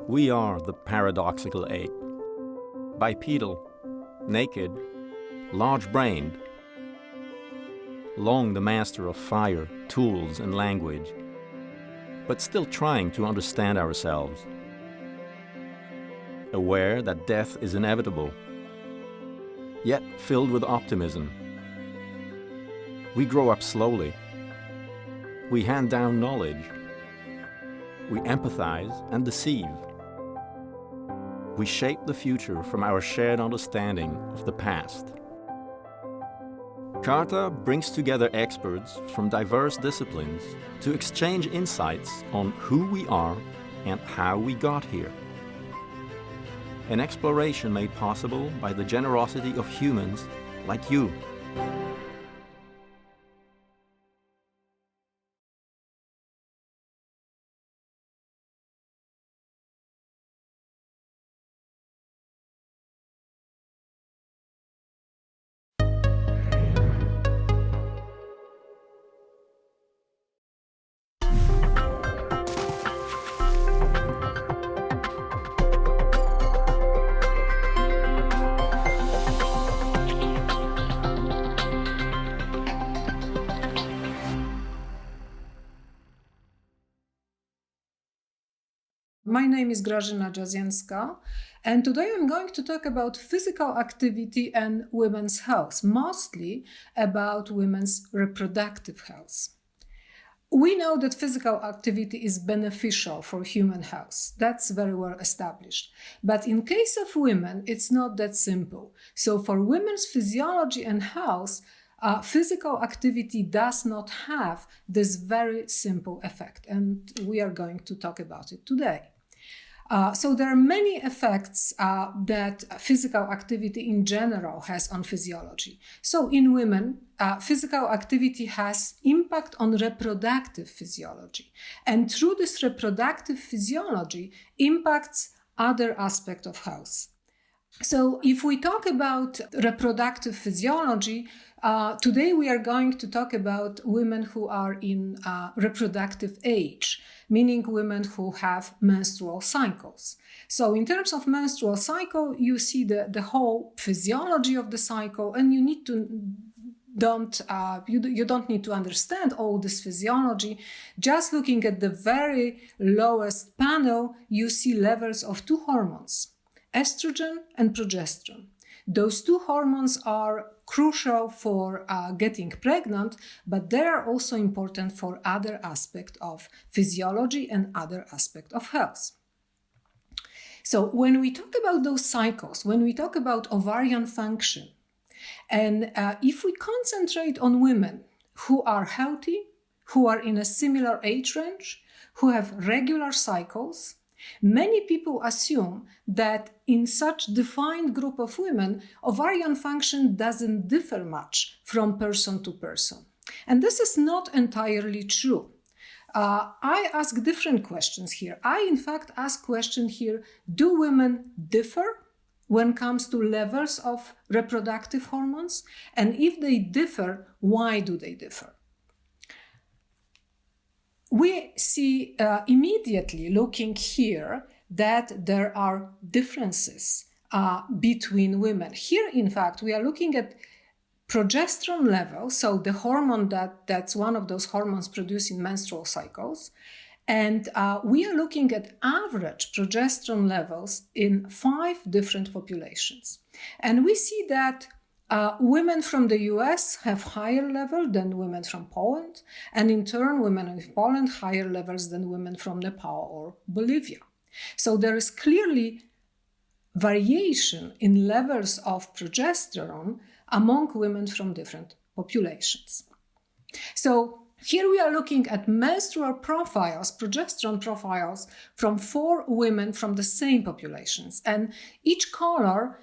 We are the paradoxical ape. Bipedal, naked, large-brained, long the master of fire, tools, and language, but still trying to understand ourselves. Aware that death is inevitable, yet filled with optimism. We grow up slowly. We hand down knowledge. We empathize and deceive. We shape the future from our shared understanding of the past. Carta brings together experts from diverse disciplines to exchange insights on who we are and how we got here. An exploration made possible by the generosity of humans like you. My name is Grazyna Jasienska, and today I'm going to talk about physical activity and women's health, mostly about women's reproductive health. We know that physical activity is beneficial for human health. That's very well established. But in case of women, it's not that simple. So for women's physiology and health, physical activity does not have this very simple effect, and we are going to talk about it today. So there are many effects that physical activity in general has on physiology. So in women, physical activity has impact on reproductive physiology. And through this reproductive physiology, impacts other aspects of health. So if we talk about reproductive physiology, today we are going to talk about women who are in reproductive age, meaning women who have menstrual cycles. So in terms of menstrual cycle, you see the whole physiology of the cycle, and you don't need to understand all this physiology. Just looking at the very lowest panel, you see levels of two hormones, estrogen and progesterone. Those two hormones are crucial for getting pregnant, but they are also important for other aspects of physiology and other aspects of health. So when we talk about those cycles, when we talk about ovarian function, and if we concentrate on women who are healthy, who are in a similar age range, who have regular cycles, many people assume that in such defined group of women, ovarian function doesn't differ much from person to person. And this is not entirely true. I ask different questions here. I, in fact, ask question here, do women differ when it comes to levels of reproductive hormones? And if they differ, why do they differ? We see immediately looking here that there are differences between women. Here, in fact, we are looking at progesterone level, so the hormone that's one of those hormones produced in menstrual cycles. And we are looking at average progesterone levels in 5 different populations. And we see that women from the US have higher level than women from Poland, and in turn, women in Poland higher levels than women from Nepal or Bolivia. So there is clearly variation in levels of progesterone among women from different populations. So here we are looking at menstrual profiles, progesterone profiles from 4 women from the same populations, and each color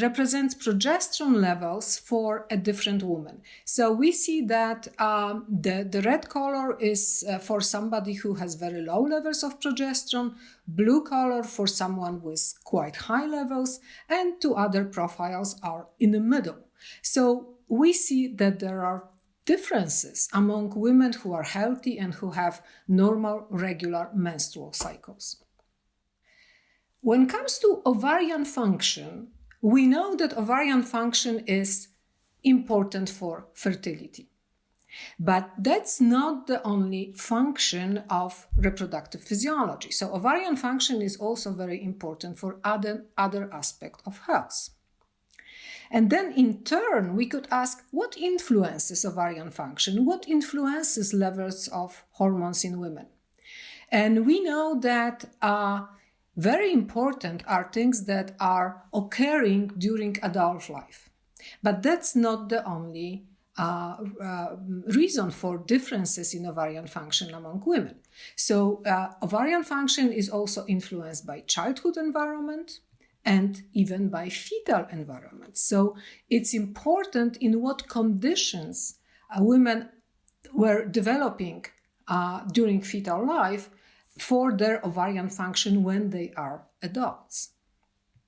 represents progesterone levels for a different woman. So we see that the red color is for somebody who has very low levels of progesterone, blue color for someone with quite high levels, and 2 other profiles are in the middle. So we see that there are differences among women who are healthy and who have normal, regular menstrual cycles. When it comes to ovarian function, we know that ovarian function is important for fertility. But that's not the only function of reproductive physiology. So ovarian function is also very important for other aspects of health. And then in turn, we could ask, what influences ovarian function? What influences levels of hormones in women? And we know that very important are things that are occurring during adult life. But that's not the only reason for differences in ovarian function among women. So ovarian function is also influenced by childhood environment and even by fetal environment. So it's important in what conditions women were developing during fetal life for their ovarian function when they are adults.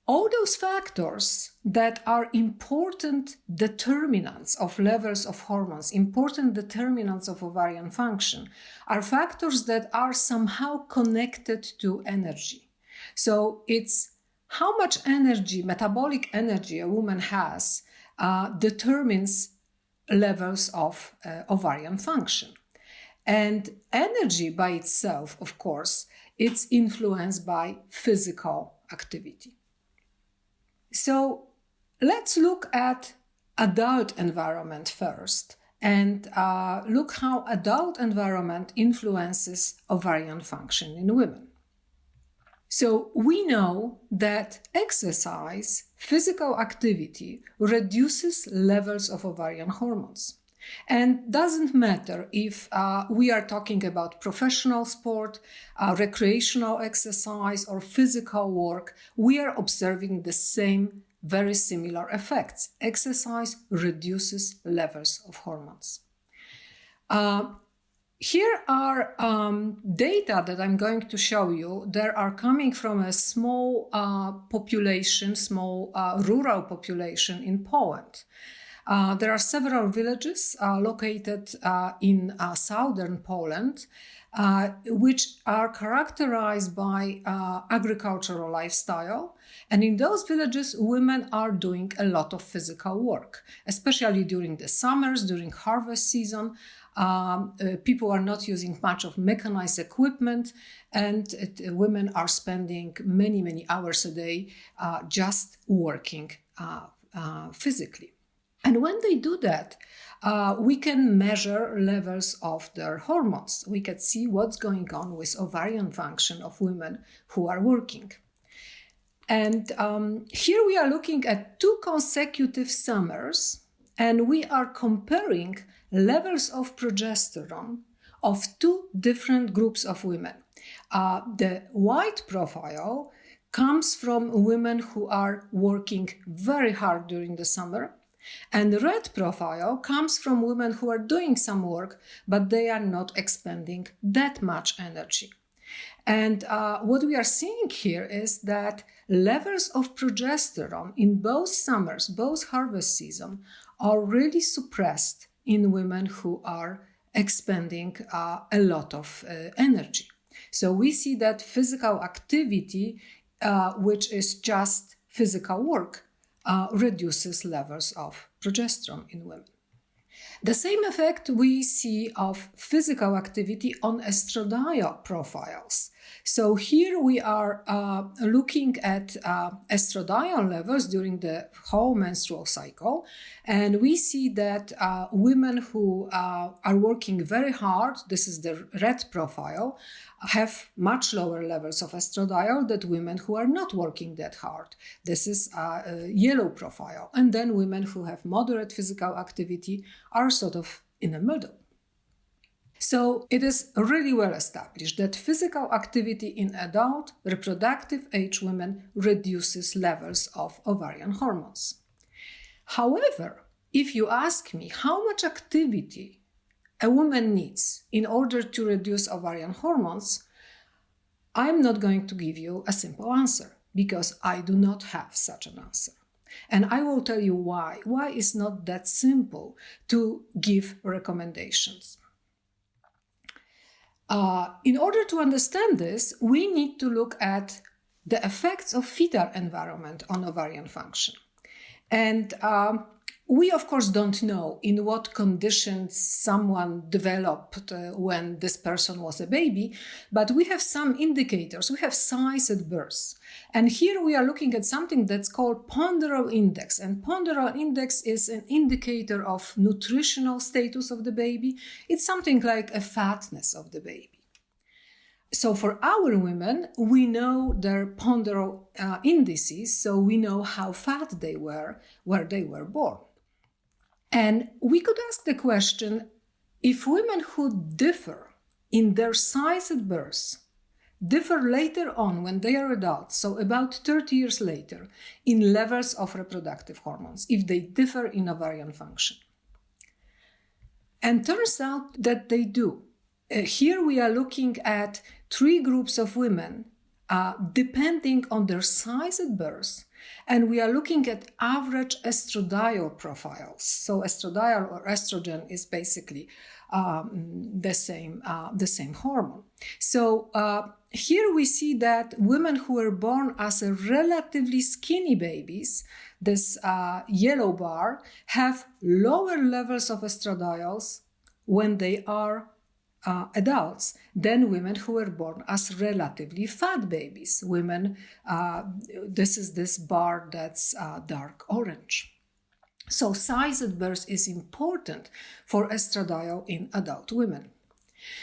All those factors that are important determinants of levels of hormones, important determinants of ovarian function, are factors that are somehow connected to energy. So it's how much energy, metabolic energy a woman has, determines levels of ovarian function. And energy by itself, of course, it's influenced by physical activity. So let's look at adult environment first and look how adult environment influences ovarian function in women. So we know that exercise, physical activity, reduces levels of ovarian hormones. And doesn't matter if we are talking about professional sport, recreational exercise, or physical work, we are observing the same very similar effects. Exercise reduces levels of hormones. Here are data that I'm going to show you. They are coming from a small population, small rural population in Poland. There are several villages located in southern Poland, which are characterized by agricultural lifestyle. And in those villages, women are doing a lot of physical work, especially during the summers, during harvest season. People are not using much of mechanized equipment, and women are spending many hours a day just working physically. And when they do that, we can measure levels of their hormones. We can see what's going on with ovarian function of women who are working. And here we are looking at 2 consecutive summers, and we are comparing levels of progesterone of 2 different groups of women. The white profile comes from women who are working very hard during the summer, and the red profile comes from women who are doing some work, but they are not expending that much energy. And what we are seeing here is that levels of progesterone in both summers, both harvest season, are really suppressed in women who are expending a lot of energy. So we see that physical activity, which is just physical work, reduces levels of progesterone in women. The same effect we see of physical activity on estradiol profiles. So here we are looking at estradiol levels during the whole menstrual cycle, and we see that women who are working very hard, this is the red profile, have much lower levels of estradiol than women who are not working that hard. This is a yellow profile. And then women who have moderate physical activity are sort of in the middle. So it is really well established that physical activity in adult reproductive age women reduces levels of ovarian hormones. However, if you ask me how much activity a woman needs in order to reduce ovarian hormones, I'm not going to give you a simple answer because I do not have such an answer. And I will tell you why. Why it's not that simple to give recommendations. In order to understand this, we need to look at the effects of fetal environment on ovarian function. And we, of course, don't know in what conditions someone developed when this person was a baby, but we have some indicators. We have size at birth. And here we are looking at something that's called ponderal index. And ponderal index is an indicator of nutritional status of the baby. It's something like a fatness of the baby. So for our women, we know their ponderal indices, so we know how fat they were where they were born. And we could ask the question, if women who differ in their size at birth, differ later on when they are adults, so about 30 years later, in levels of reproductive hormones, if they differ in ovarian function. And turns out that they do. Here we are looking at 3 groups of women depending on their size at birth, and we are looking at average estradiol profiles. So estradiol or estrogen is basically the same hormone. So here we see that women who were born as a relatively skinny babies, this yellow bar, have lower levels of estradiol when they are adults than women who were born as relatively fat babies. Women, this is this bar that's dark orange. So size at birth is important for estradiol in adult women.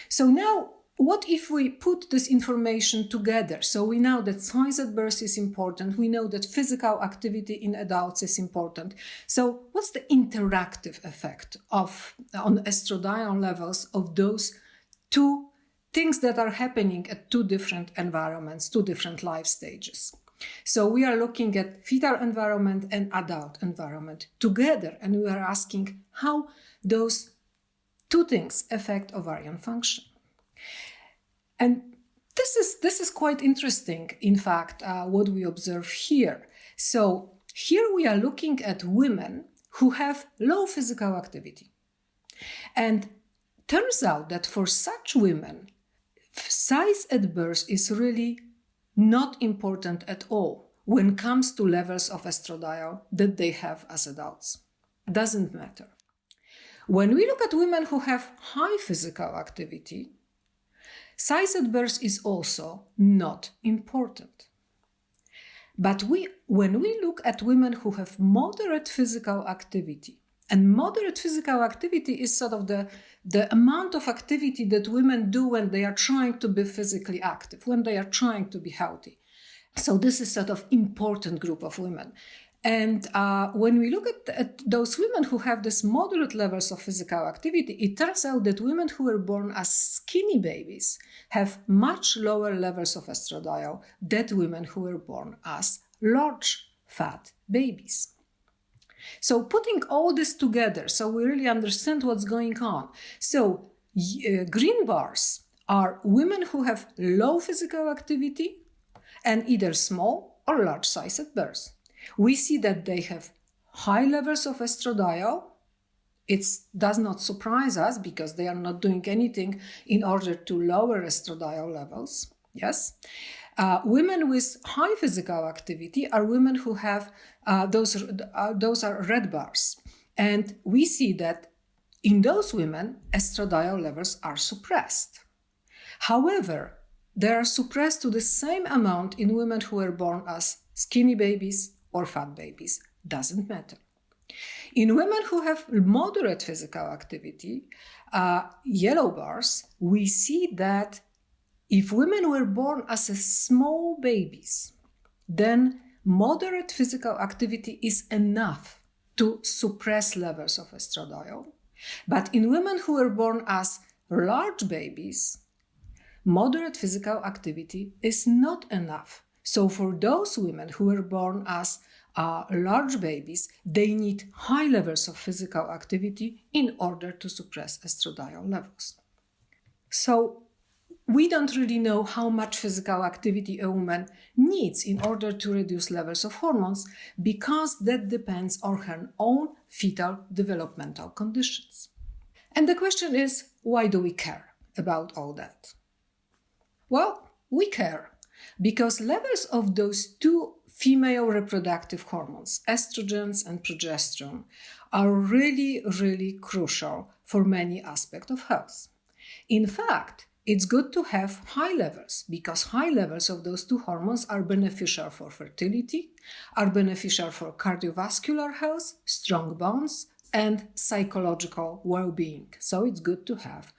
So now, what if we put this information together? So we know that size at birth is important. We know that physical activity in adults is important. So what's the interactive effect on estradiol levels of those 2 things that are happening at 2 different environments, 2 different life stages? So we are looking at fetal environment and adult environment together, and we are asking how those 2 things affect ovarian function. And this is quite interesting, in fact, what we observe here. So here we are looking at women who have low physical activity. And turns out that for such women, size at birth is really not important at all when it comes to levels of estradiol that they have as adults. Doesn't matter. When we look at women who have high physical activity, size at birth is also not important. But when we look at women who have moderate physical activity, and moderate physical activity is sort of the amount of activity that women do when they are trying to be physically active, when they are trying to be healthy. So this is sort of important group of women. And when we look at those women who have this moderate levels of physical activity, it turns out that women who were born as skinny babies have much lower levels of estradiol than women who were born as large fat babies. So putting all this together, so we really understand what's going on. So green bars are women who have low physical activity and either small or large size at birth. We see that they have high levels of estradiol. It does not surprise us because they are not doing anything in order to lower estradiol levels. Yes. Women with high physical activity are women who have those are red bars. And we see that in those women, estradiol levels are suppressed. However, they are suppressed to the same amount in women who were born as skinny babies or fat babies. Doesn't matter. In women who have moderate physical activity, yellow bars, we see that if women were born as small babies, then moderate physical activity is enough to suppress levels of estradiol. But in women who were born as large babies, moderate physical activity is not enough. So for those women who were born as large babies, they need high levels of physical activity in order to suppress estradiol levels. So we don't really know how much physical activity a woman needs in order to reduce levels of hormones because that depends on her own fetal developmental conditions. And the question is, why do we care about all that? Well, we care because levels of those two female reproductive hormones, estrogens and progesterone, are really, really crucial for many aspects of health. In fact, it's good to have high levels because high levels of those two hormones are beneficial for fertility, are beneficial for cardiovascular health, strong bonds, and psychological well-being. So it's good to have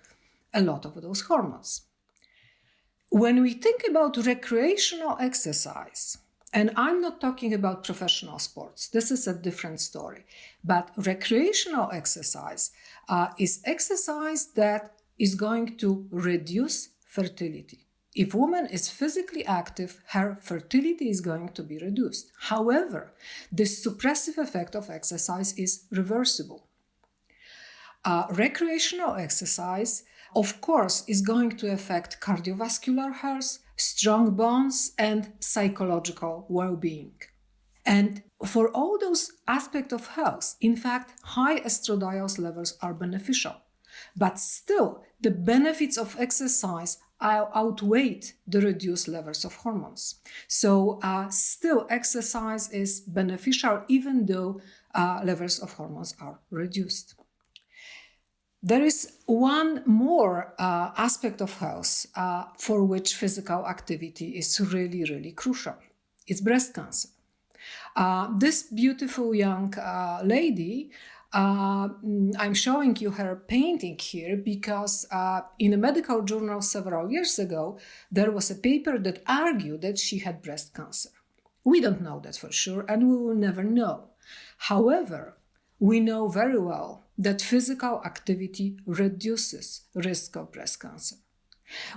a lot of those hormones. When we think about recreational exercise, and I'm not talking about professional sports, this is a different story, but recreational exercise is exercise that is going to reduce fertility. If woman is physically active, her fertility is going to be reduced. However, this suppressive effect of exercise is reversible. Recreational exercise, of course, is going to affect cardiovascular health, strong bonds, and psychological well-being. And for all those aspects of health, in fact, high estradiol levels are beneficial. But still, the benefits of exercise outweigh the reduced levels of hormones. So still, exercise is beneficial even though levels of hormones are reduced. There is one more aspect of health for which physical activity is really, really crucial. It's breast cancer. This beautiful young lady, I'm showing you her painting here because in a medical journal several years ago, there was a paper that argued that she had breast cancer. We don't know that for sure, and we will never know. However, we know very well that physical activity reduces risk of breast cancer.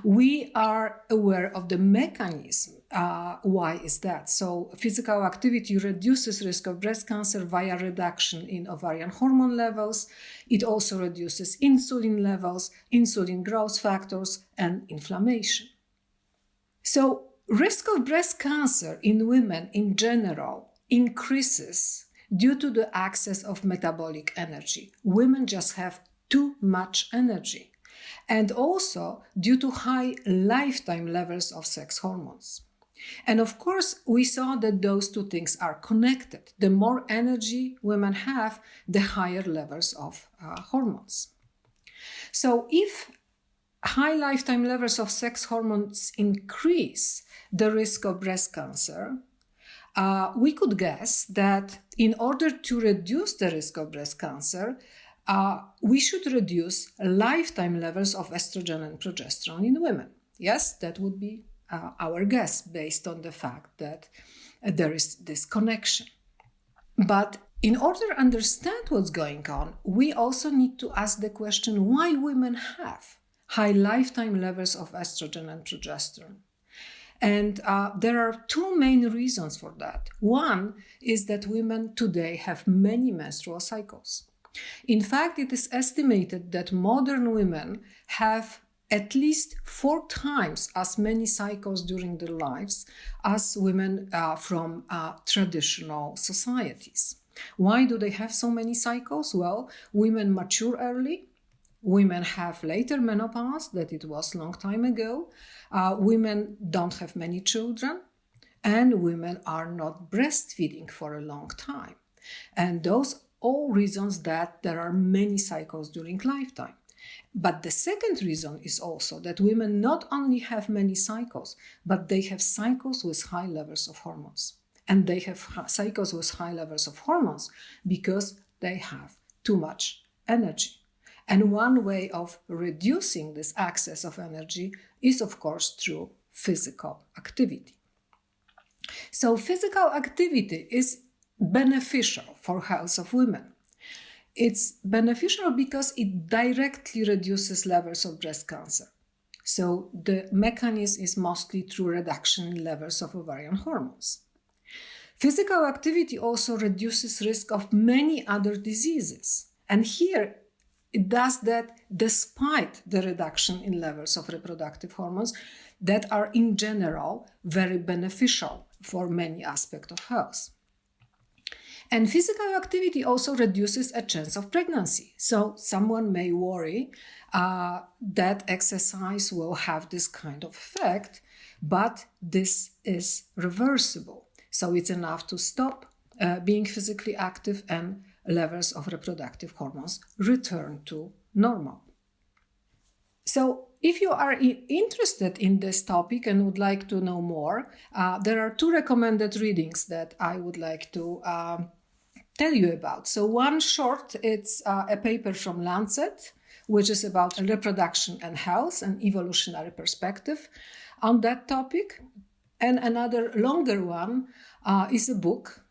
We are aware of the mechanism. Why is that? So physical activity reduces risk of breast cancer via reduction in ovarian hormone levels. It also reduces insulin levels, insulin growth factors, and inflammation. So risk of breast cancer in women in general increases due to the excess of metabolic energy. Women just have too much energy. And also due to high lifetime levels of sex hormones. And of course, we saw that those two things are connected. The more energy women have, the higher levels of hormones. So if high lifetime levels of sex hormones increase the risk of breast cancer, we could guess that in order to reduce the risk of breast cancer, we should reduce lifetime levels of estrogen and progesterone in women. Yes, that would be our guess based on the fact that there is this connection. But in order to understand what's going on, we also need to ask the question why women have high lifetime levels of estrogen and progesterone. And there are two main reasons for that. One is that women today have many menstrual cycles. In fact, it is estimated that modern women have at least 4 times as many cycles during their lives as women from traditional societies. Why do they have so many cycles? Well, women mature early. Women have later menopause, that it was a long time ago. Women don't have many children, and women are not breastfeeding for a long time. And those all reasons that there are many cycles during lifetime. But the second reason is also that women not only have many cycles, but they have cycles with high levels of hormones. And they have cycles with high levels of hormones because they have too much energy. And one way of reducing this excess of energy is, of course, through physical activity. So physical activity is beneficial for health of women. It's beneficial because it directly reduces levels of breast cancer. So the mechanism is mostly through reduction in levels of ovarian hormones. Physical activity also reduces risk of many other diseases. And here it does that despite the reduction in levels of reproductive hormones that are in general very beneficial for many aspects of health. And physical activity also reduces a chance of pregnancy. So someone may worry that exercise will have this kind of effect, but this is reversible. So it's enough to stop being physically active and levels of reproductive hormones return to normal. So if you are interested in this topic and would like to know more, there are 2 recommended readings that I would like to tell you about. So one short, it's a paper from Lancet, which is about reproduction and health and evolutionary perspective on that topic. And another longer one is a book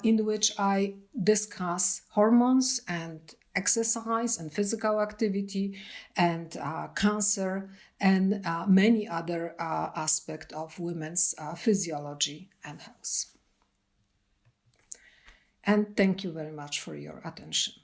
in which I discuss hormones and exercise and physical activity and cancer and many other aspects of women's physiology and health. And thank you very much for your attention.